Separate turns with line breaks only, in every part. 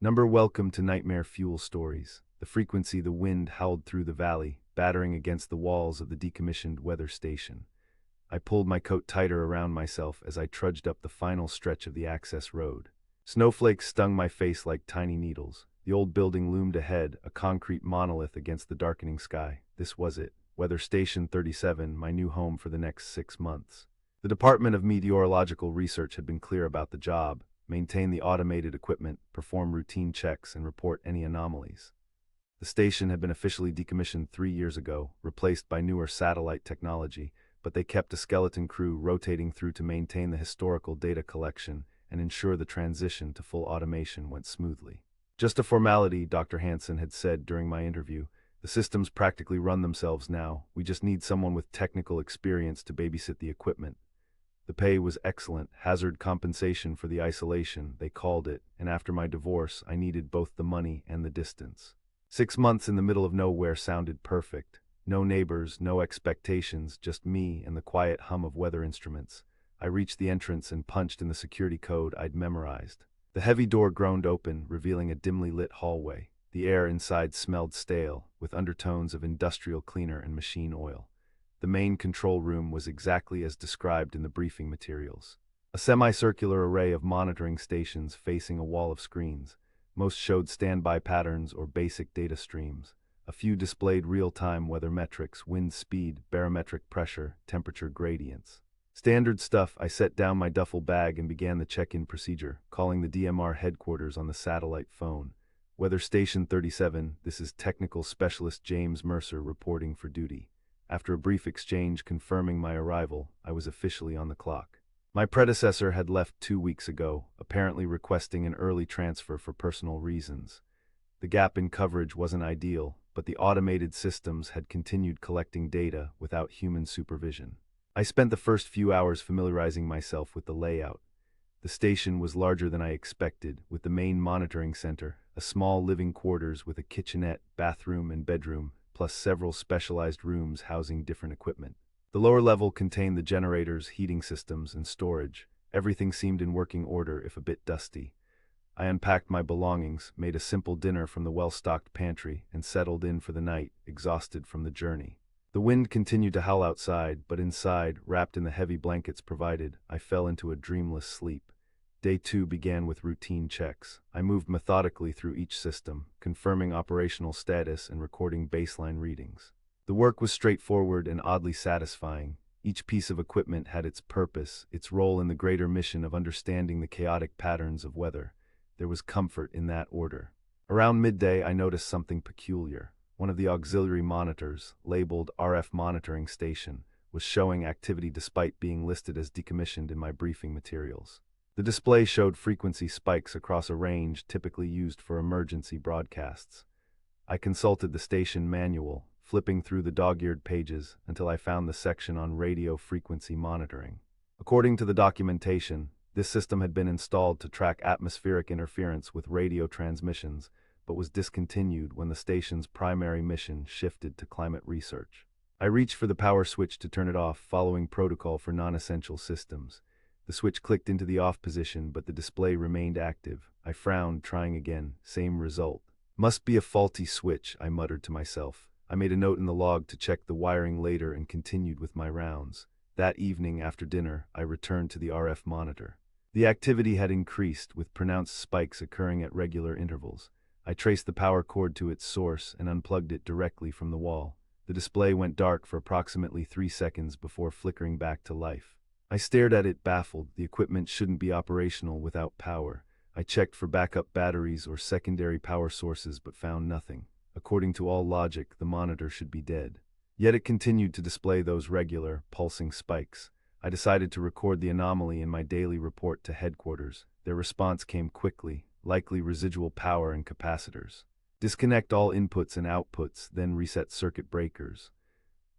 Welcome to Nightmare Fuel Stories. The frequency the wind howled through the valley, battering against the walls of the decommissioned weather station. I pulled my coat tighter around myself as I trudged up the final stretch of the access road. Snowflakes stung my face like tiny needles. The old building loomed ahead, a concrete monolith against the darkening sky. This was it, Weather Station 37, my new home for the next 6 months. The Department of Meteorological Research had been clear about the job: maintain the automated equipment, perform routine checks, and report any anomalies. The station had been officially decommissioned 3 years ago, replaced by newer satellite technology, but they kept a skeleton crew rotating through to maintain the historical data collection and ensure the transition to full automation went smoothly. Just a formality, Dr. Hansen had said during my interview. The systems practically run themselves now. We just need someone with technical experience to babysit the equipment. The pay was excellent, hazard compensation for the isolation, they called it, and after my divorce, I needed both the money and the distance. 6 months in the middle of nowhere sounded perfect. No neighbors, no expectations, just me and the quiet hum of weather instruments. I reached the entrance and punched in the security code I'd memorized. The heavy door groaned open, revealing a dimly lit hallway. The air inside smelled stale, with undertones of industrial cleaner and machine oil. The main control room was exactly as described in the briefing materials. A semicircular array of monitoring stations facing a wall of screens. Most showed standby patterns or basic data streams. A few displayed real-time weather metrics, wind speed, barometric pressure, temperature gradients. Standard stuff. I set down my duffel bag and began the check-in procedure, calling the DMR headquarters on the satellite phone. Weather Station 37, this is Technical Specialist James Mercer reporting for duty. After a brief exchange confirming my arrival, I was officially on the clock. My predecessor had left 2 weeks ago, apparently requesting an early transfer for personal reasons. The gap in coverage wasn't ideal, but the automated systems had continued collecting data without human supervision. I spent the first few hours familiarizing myself with the layout. The station was larger than I expected, with the main monitoring center, a small living quarters with a kitchenette, bathroom, and bedroom, plus several specialized rooms housing different equipment. The lower level contained the generators, heating systems, and storage. Everything seemed in working order, if a bit dusty. I unpacked my belongings, made a simple dinner from the well-stocked pantry, and settled in for the night, exhausted from the journey. The wind continued to howl outside, but inside, wrapped in the heavy blankets provided, I fell into a dreamless sleep. Day 2 began with routine checks. I moved methodically through each system, confirming operational status and recording baseline readings. The work was straightforward and oddly satisfying. Each piece of equipment had its purpose, its role in the greater mission of understanding the chaotic patterns of weather. There was comfort in that order. Around midday, I noticed something peculiar. One of the auxiliary monitors, labeled RF Monitoring Station, was showing activity despite being listed as decommissioned in my briefing materials. The display showed frequency spikes across a range typically used for emergency broadcasts. I consulted the station manual, flipping through the dog-eared pages until I found the section on radio frequency monitoring. According to the documentation, this system had been installed to track atmospheric interference with radio transmissions, but was discontinued when the station's primary mission shifted to climate research. I reached for the power switch to turn it off, following protocol for non-essential systems. The switch clicked into the off position, but the display remained active. I frowned, trying again. Same result. Must be a faulty switch, I muttered to myself. I made a note in the log to check the wiring later and continued with my rounds. That evening, after dinner, I returned to the RF monitor. The activity had increased, with pronounced spikes occurring at regular intervals. I traced the power cord to its source and unplugged it directly from the wall. The display went dark for approximately 3 seconds before flickering back to life. I stared at it, baffled. The equipment shouldn't be operational without power. I checked for backup batteries or secondary power sources but found nothing. According to all logic, the monitor should be dead. Yet it continued to display those regular, pulsing spikes. I decided to record the anomaly in my daily report to headquarters. Their response came quickly: likely residual power and capacitors. Disconnect all inputs and outputs, then reset circuit breakers.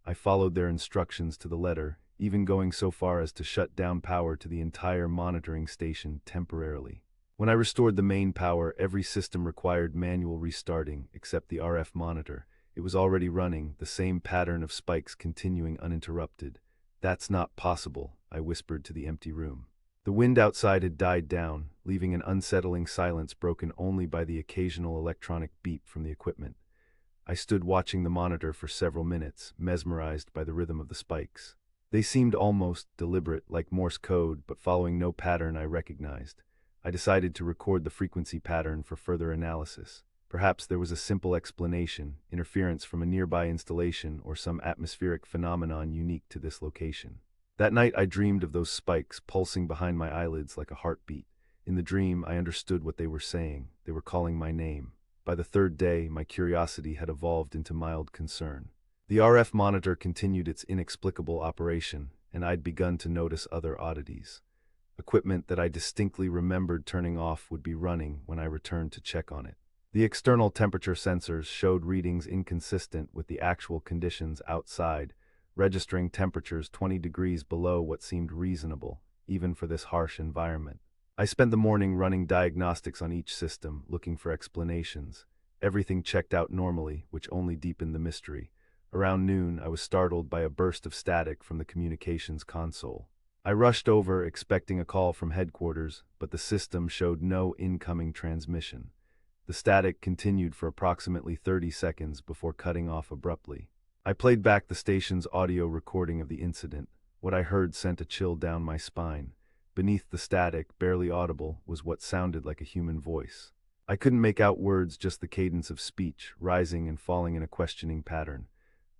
I followed their instructions to the letter, even going so far as to shut down power to the entire monitoring station temporarily. When I restored the main power, every system required manual restarting, except the RF monitor. It was already running, the same pattern of spikes continuing uninterrupted. That's not possible, I whispered to the empty room. The wind outside had died down, leaving an unsettling silence broken only by the occasional electronic beep from the equipment. I stood watching the monitor for several minutes, mesmerized by the rhythm of the spikes. They seemed almost deliberate, like Morse code, but following no pattern I recognized. I decided to record the frequency pattern for further analysis. Perhaps there was a simple explanation, interference from a nearby installation or some atmospheric phenomenon unique to this location. That night I dreamed of those spikes pulsing behind my eyelids like a heartbeat. In the dream, I understood what they were saying. They were calling my name. By the third day, my curiosity had evolved into mild concern. The RF monitor continued its inexplicable operation, and I'd begun to notice other oddities. Equipment that I distinctly remembered turning off would be running when I returned to check on it. The external temperature sensors showed readings inconsistent with the actual conditions outside, registering temperatures 20 degrees below what seemed reasonable, even for this harsh environment. I spent the morning running diagnostics on each system, looking for explanations. Everything checked out normally, which only deepened the mystery. Around noon, I was startled by a burst of static from the communications console. I rushed over, expecting a call from headquarters, but the system showed no incoming transmission. The static continued for approximately 30 seconds before cutting off abruptly. I played back the station's audio recording of the incident. What I heard sent a chill down my spine. Beneath the static, barely audible, was what sounded like a human voice. I couldn't make out words, just the cadence of speech, rising and falling in a questioning pattern.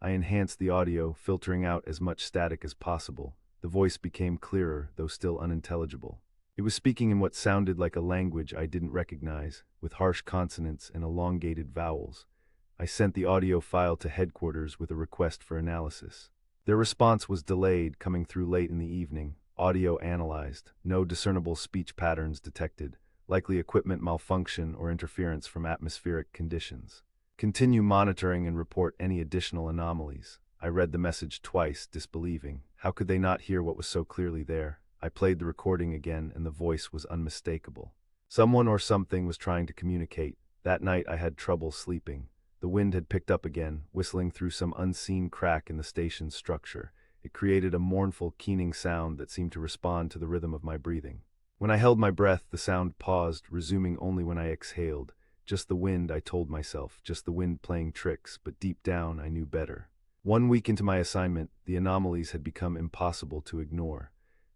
I enhanced the audio, filtering out as much static as possible. The voice became clearer, though still unintelligible. It was speaking in what sounded like a language I didn't recognize, with harsh consonants and elongated vowels. I sent the audio file to headquarters with a request for analysis. Their response was delayed, coming through late in the evening. Audio analyzed, no discernible speech patterns detected, likely equipment malfunction or interference from atmospheric conditions. Continue monitoring and report any additional anomalies. I read the message twice, disbelieving. How could they not hear what was so clearly there? I played the recording again, and the voice was unmistakable. Someone or something was trying to communicate. That night I had trouble sleeping. The wind had picked up again, whistling through some unseen crack in the station's structure. It created a mournful, keening sound that seemed to respond to the rhythm of my breathing. When I held my breath, the sound paused, resuming only when I exhaled. Just the wind, I told myself, just the wind playing tricks, but deep down I knew better. 1 week into my assignment, the anomalies had become impossible to ignore.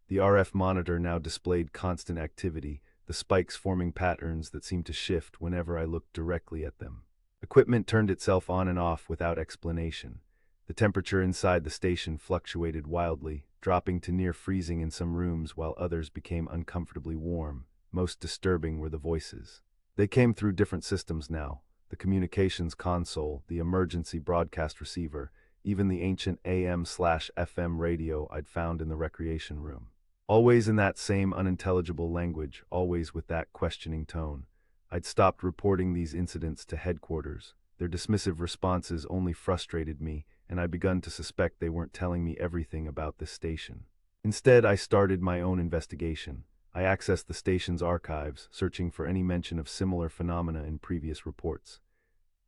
The RF monitor now displayed constant activity, the spikes forming patterns that seemed to shift whenever I looked directly at them. Equipment turned itself on and off without explanation. The temperature inside the station fluctuated wildly, dropping to near freezing in some rooms while others became uncomfortably warm. Most disturbing were the voices. They came through different systems now: the communications console, the emergency broadcast receiver, even the ancient AM/FM radio I'd found in the recreation room. Always in that same unintelligible language, always with that questioning tone. I'd stopped reporting these incidents to headquarters. Their dismissive responses only frustrated me, and I begun to suspect they weren't telling me everything about this station. Instead, I started my own investigation. I accessed the station's archives, searching for any mention of similar phenomena in previous reports.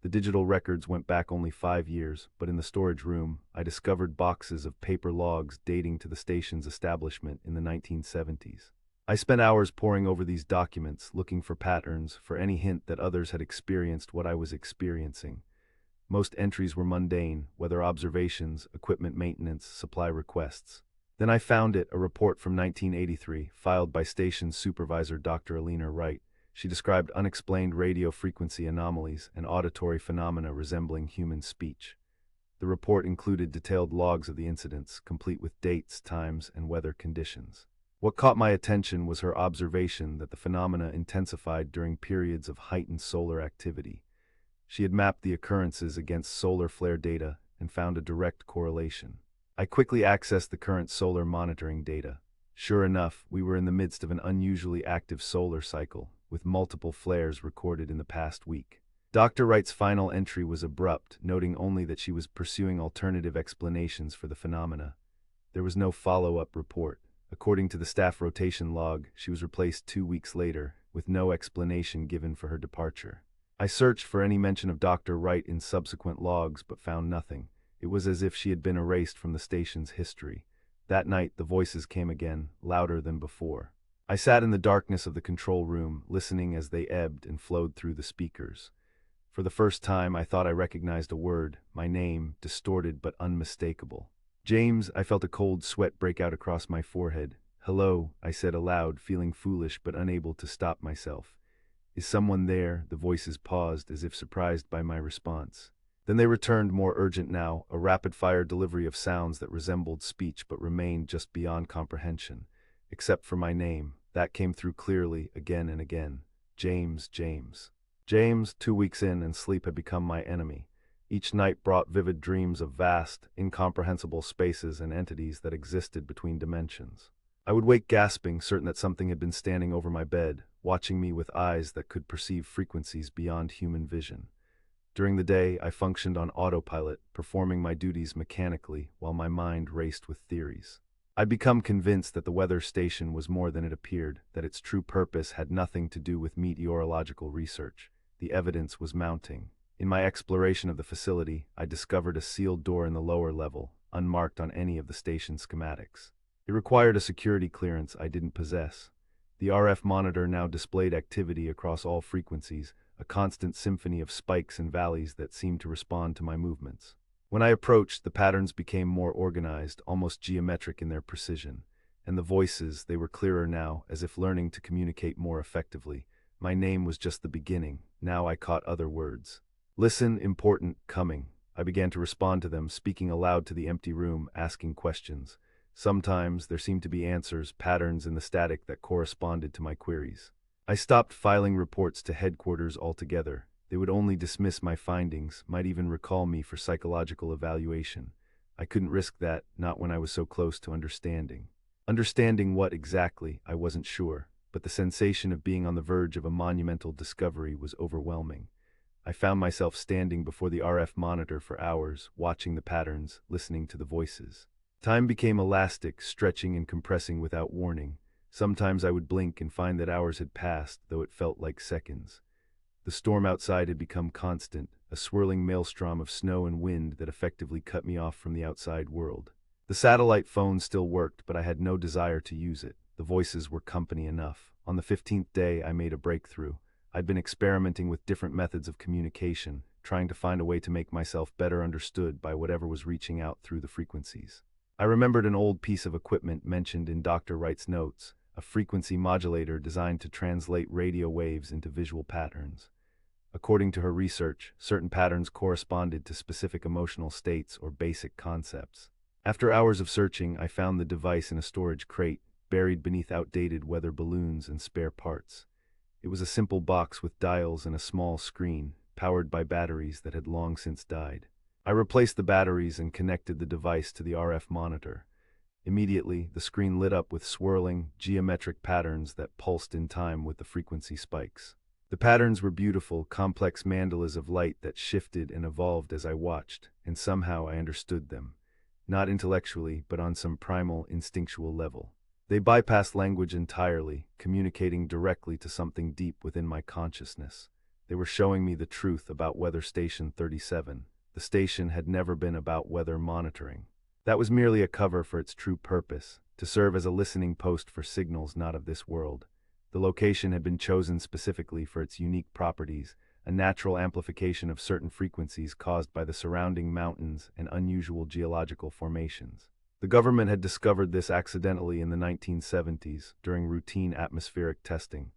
The digital records went back only 5 years, but in the storage room, I discovered boxes of paper logs dating to the station's establishment in the 1970s. I spent hours poring over these documents, looking for patterns, for any hint that others had experienced what I was experiencing. Most entries were mundane, weather observations, equipment maintenance, supply requests. Then I found it, a report from 1983, filed by station supervisor Dr. Alina Wright. She described unexplained radio frequency anomalies and auditory phenomena resembling human speech. The report included detailed logs of the incidents, complete with dates, times, and weather conditions. What caught my attention was her observation that the phenomena intensified during periods of heightened solar activity. She had mapped the occurrences against solar flare data and found a direct correlation. I quickly accessed the current solar monitoring data. Sure enough, we were in the midst of an unusually active solar cycle, with multiple flares recorded in the past week. Dr. Wright's final entry was abrupt, noting only that she was pursuing alternative explanations for the phenomena. There was no follow-up report. According to the staff rotation log, she was replaced 2 weeks later, with no explanation given for her departure. I searched for any mention of Dr. Wright in subsequent logs, but found nothing. It was as if she had been erased from the station's history. That night, the voices came again, louder than before. I sat in the darkness of the control room, listening as they ebbed and flowed through the speakers. For the first time, I thought I recognized a word, my name, distorted but unmistakable. James, I felt a cold sweat break out across my forehead. Hello, I said aloud, feeling foolish but unable to stop myself. Is someone there? The voices paused, as if surprised by my response. Then they returned, more urgent now, a rapid-fire delivery of sounds that resembled speech but remained just beyond comprehension. Except for my name, that came through clearly, again and again. James, James. James, 2 weeks in, and sleep had become my enemy. Each night brought vivid dreams of vast, incomprehensible spaces and entities that existed between dimensions. I would wake gasping, certain that something had been standing over my bed, watching me with eyes that could perceive frequencies beyond human vision. During the day, I functioned on autopilot, performing my duties mechanically while my mind raced with theories. I'd become convinced that the weather station was more than it appeared, that its true purpose had nothing to do with meteorological research. The evidence was mounting. In my exploration of the facility, I discovered a sealed door in the lower level, unmarked on any of the station schematics. It required a security clearance I didn't possess. The RF monitor now displayed activity across all frequencies, a constant symphony of spikes and valleys that seemed to respond to my movements. When I approached, the patterns became more organized, almost geometric in their precision. And the voices, they were clearer now, as if learning to communicate more effectively. My name was just the beginning. Now I caught other words. Listen, important, coming. I began to respond to them, speaking aloud to the empty room, asking questions. Sometimes there seemed to be answers, patterns in the static that corresponded to my queries. I stopped filing reports to headquarters altogether. They would only dismiss my findings, might even recall me for psychological evaluation. I couldn't risk that, not when I was so close to understanding. Understanding what exactly, I wasn't sure, but the sensation of being on the verge of a monumental discovery was overwhelming. I found myself standing before the RF monitor for hours, watching the patterns, listening to the voices. Time became elastic, stretching and compressing without warning. Sometimes I would blink and find that hours had passed, though it felt like seconds. The storm outside had become constant, a swirling maelstrom of snow and wind that effectively cut me off from the outside world. The satellite phone still worked, but I had no desire to use it. The voices were company enough. On the 15th day, I made a breakthrough. I'd been experimenting with different methods of communication, trying to find a way to make myself better understood by whatever was reaching out through the frequencies. I remembered an old piece of equipment mentioned in Dr. Wright's notes, a frequency modulator designed to translate radio waves into visual patterns. According to her research, certain patterns corresponded to specific emotional states or basic concepts. After hours of searching, I found the device in a storage crate, buried beneath outdated weather balloons and spare parts. It was a simple box with dials and a small screen, powered by batteries that had long since died. I replaced the batteries and connected the device to the RF monitor. Immediately, the screen lit up with swirling, geometric patterns that pulsed in time with the frequency spikes. The patterns were beautiful, complex mandalas of light that shifted and evolved as I watched, and somehow I understood them. Not intellectually, but on some primal, instinctual level. They bypassed language entirely, communicating directly to something deep within my consciousness. They were showing me the truth about Weather Station 37. The station had never been about weather monitoring. That was merely a cover for its true purpose, to serve as a listening post for signals not of this world. The location had been chosen specifically for its unique properties, a natural amplification of certain frequencies caused by the surrounding mountains and unusual geological formations. The government had discovered this accidentally in the 1970s during routine atmospheric testing.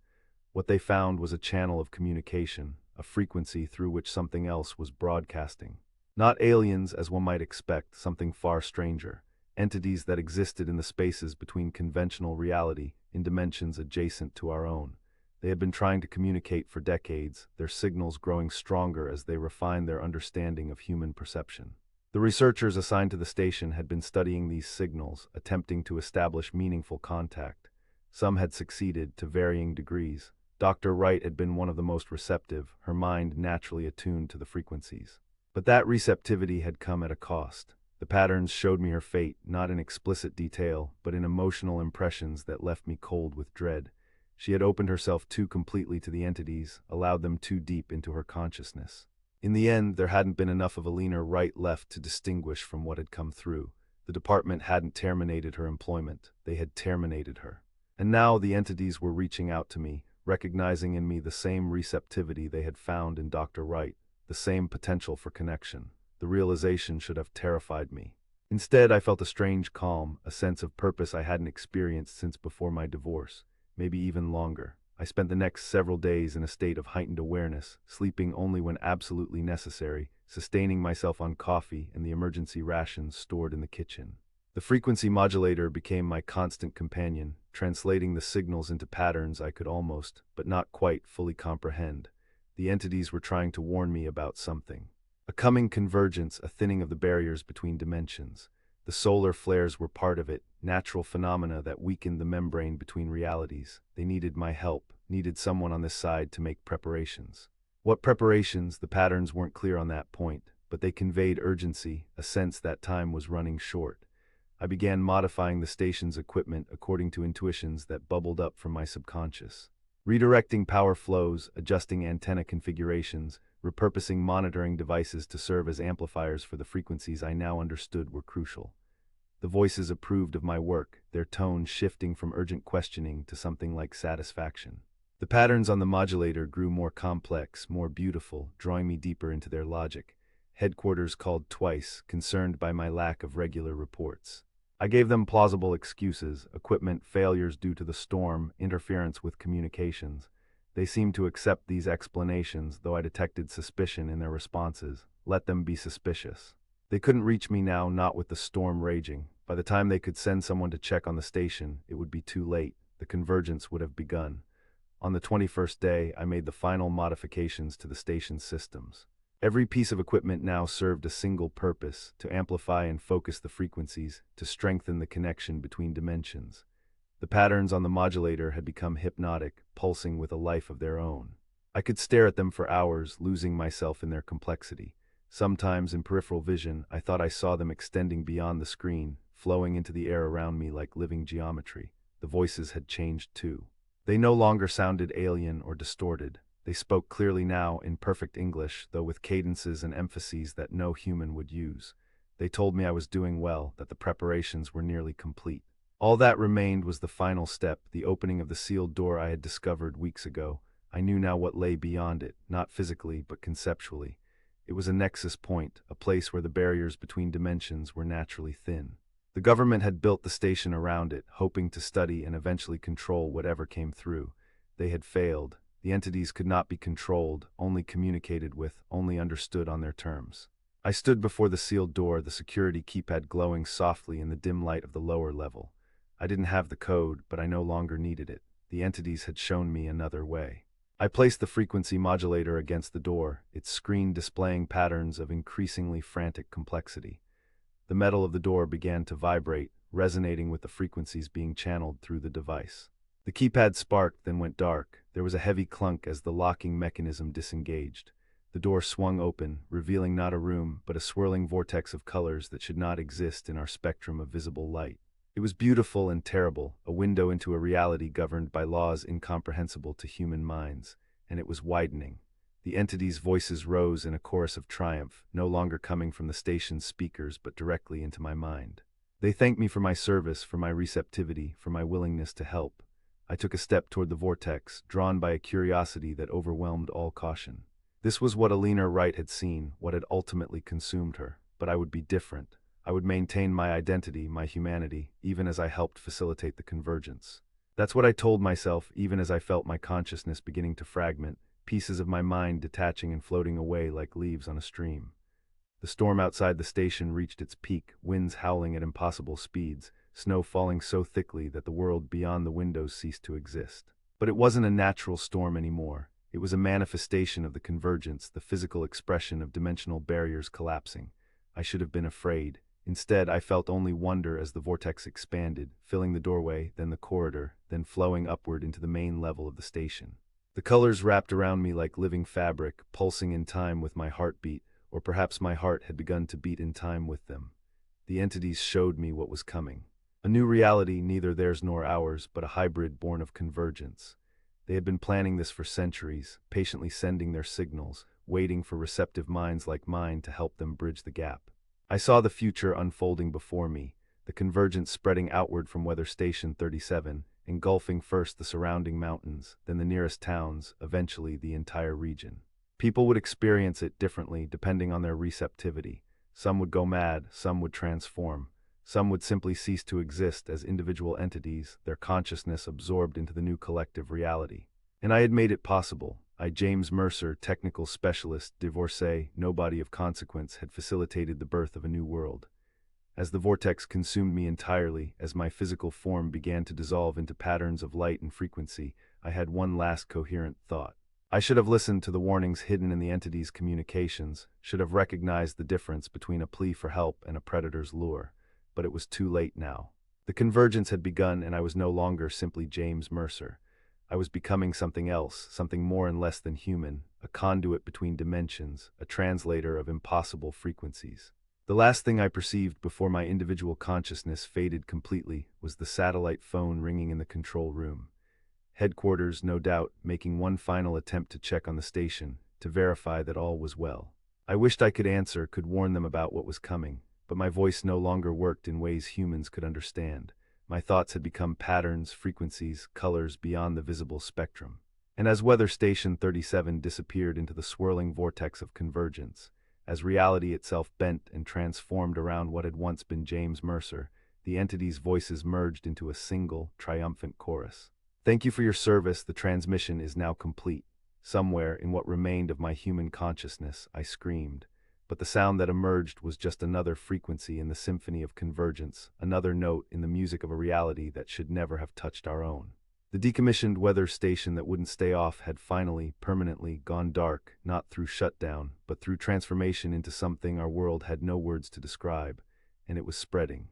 What they found was a channel of communication, a frequency through which something else was broadcasting. Not aliens, as one might expect, something far stranger. Entities that existed in the spaces between conventional reality, in dimensions adjacent to our own. They had been trying to communicate for decades, their signals growing stronger as they refined their understanding of human perception. The researchers assigned to the station had been studying these signals, attempting to establish meaningful contact. Some had succeeded to varying degrees. Dr. Wright had been one of the most receptive, her mind naturally attuned to the frequencies. But that receptivity had come at a cost. The patterns showed me her fate, not in explicit detail, but in emotional impressions that left me cold with dread. She had opened herself too completely to the entities, allowed them too deep into her consciousness. In the end, there hadn't been enough of Alina Wright left to distinguish from what had come through. The department hadn't terminated her employment, they had terminated her. And now the entities were reaching out to me, recognizing in me the same receptivity they had found in Dr. Wright, the same potential for connection. The realization should have terrified me. Instead, I felt a strange calm, a sense of purpose I hadn't experienced since before my divorce, maybe even longer. I spent the next several days in a state of heightened awareness, sleeping only when absolutely necessary, sustaining myself on coffee and the emergency rations stored in the kitchen. The frequency modulator became my constant companion, translating the signals into patterns I could almost, but not quite, fully comprehend. The entities were trying to warn me about something. A coming convergence, a thinning of the barriers between dimensions. The solar flares were part of it, natural phenomena that weakened the membrane between realities. They needed my help, needed someone on this side to make preparations. What preparations? The patterns weren't clear on that point, but they conveyed urgency, a sense that time was running short. I began modifying the station's equipment according to intuitions that bubbled up from my subconscious. Redirecting power flows, adjusting antenna configurations, repurposing monitoring devices to serve as amplifiers for the frequencies I now understood were crucial. The voices approved of my work, their tone shifting from urgent questioning to something like satisfaction. The patterns on the modulator grew more complex, more beautiful, drawing me deeper into their logic. Headquarters called twice, concerned by my lack of regular reports. I gave them plausible excuses, equipment failures due to the storm, interference with communications. They seemed to accept these explanations, though I detected suspicion in their responses. Let them be suspicious. They couldn't reach me now, not with the storm raging. By the time they could send someone to check on the station, it would be too late. The convergence would have begun. On the 21st day, I made the final modifications to the station's systems. Every piece of equipment now served a single purpose: to amplify and focus the frequencies, to strengthen the connection between dimensions. The patterns on the modulator had become hypnotic, pulsing with a life of their own. I could stare at them for hours, losing myself in their complexity. Sometimes, in peripheral vision, I thought I saw them extending beyond the screen, flowing into the air around me like living geometry. The voices had changed too. They no longer sounded alien or distorted. They spoke clearly now, in perfect English, though with cadences and emphases that no human would use. They told me I was doing well, that the preparations were nearly complete. All that remained was the final step, the opening of the sealed door I had discovered weeks ago. I knew now what lay beyond it, not physically, but conceptually. It was a nexus point, a place where the barriers between dimensions were naturally thin. The government had built the station around it, hoping to study and eventually control whatever came through. They had failed. The entities could not be controlled, only communicated with, only understood on their terms. I stood before the sealed door, the security keypad glowing softly in the dim light of the lower level. I didn't have the code, but I no longer needed it. The entities had shown me another way. I placed the frequency modulator against the door, its screen displaying patterns of increasingly frantic complexity. The metal of the door began to vibrate, resonating with the frequencies being channeled through the device. The keypad sparked, then went dark. There was a heavy clunk as the locking mechanism disengaged. The door swung open, revealing not a room, but a swirling vortex of colors that should not exist in our spectrum of visible light. It was beautiful and terrible, a window into a reality governed by laws incomprehensible to human minds, and it was widening. The entities' voices rose in a chorus of triumph, no longer coming from the station's speakers but directly into my mind. They thanked me for my service, for my receptivity, for my willingness to help. I took a step toward the vortex, drawn by a curiosity that overwhelmed all caution. This was what Alina Wright had seen, what had ultimately consumed her. But I would be different. I would maintain my identity, my humanity, even as I helped facilitate the convergence. That's what I told myself, even as I felt my consciousness beginning to fragment, pieces of my mind detaching and floating away like leaves on a stream. The storm outside the station reached its peak, winds howling at impossible speeds, snow falling so thickly that the world beyond the windows ceased to exist. But it wasn't a natural storm anymore. It was a manifestation of the convergence, the physical expression of dimensional barriers collapsing. I should have been afraid. Instead, I felt only wonder as the vortex expanded, filling the doorway, then the corridor, then flowing upward into the main level of the station. The colors wrapped around me like living fabric, pulsing in time with my heartbeat, or perhaps my heart had begun to beat in time with them. The entities showed me what was coming. A new reality, neither theirs nor ours, but a hybrid born of convergence. They had been planning this for centuries, patiently sending their signals, waiting for receptive minds like mine to help them bridge the gap. I saw the future unfolding before me, the convergence spreading outward from Weather Station 37, engulfing first the surrounding mountains, then the nearest towns, eventually the entire region. People would experience it differently depending on their receptivity. Some would go mad, some would transform. Some would simply cease to exist as individual entities, their consciousness absorbed into the new collective reality. And I had made it possible. I, James Mercer, technical specialist, divorcee, nobody of consequence, had facilitated the birth of a new world. As the vortex consumed me entirely, as my physical form began to dissolve into patterns of light and frequency, I had one last coherent thought. I should have listened to the warnings hidden in the entity's communications, should have recognized the difference between a plea for help and a predator's lure. But it was too late now. The convergence had begun, and I was no longer simply James Mercer. I was becoming something else, something more and less than human, a conduit between dimensions, a translator of impossible frequencies. The last thing I perceived before my individual consciousness faded completely was the satellite phone ringing in the control room. Headquarters, no doubt, making one final attempt to check on the station, to verify that all was well. I wished I could answer, could warn them about what was coming. But my voice no longer worked in ways humans could understand. My thoughts had become patterns, frequencies, colors beyond the visible spectrum. And as Weather Station 37 disappeared into the swirling vortex of convergence, as reality itself bent and transformed around what had once been James Mercer, the entity's voices merged into a single, triumphant chorus. Thank you for your service. The transmission is now complete. Somewhere, in what remained of my human consciousness, I screamed. But the sound that emerged was just another frequency in the symphony of convergence, another note in the music of a reality that should never have touched our own. The decommissioned weather station that wouldn't stay off had finally, permanently, gone dark, not through shutdown, but through transformation into something our world had no words to describe, and it was spreading.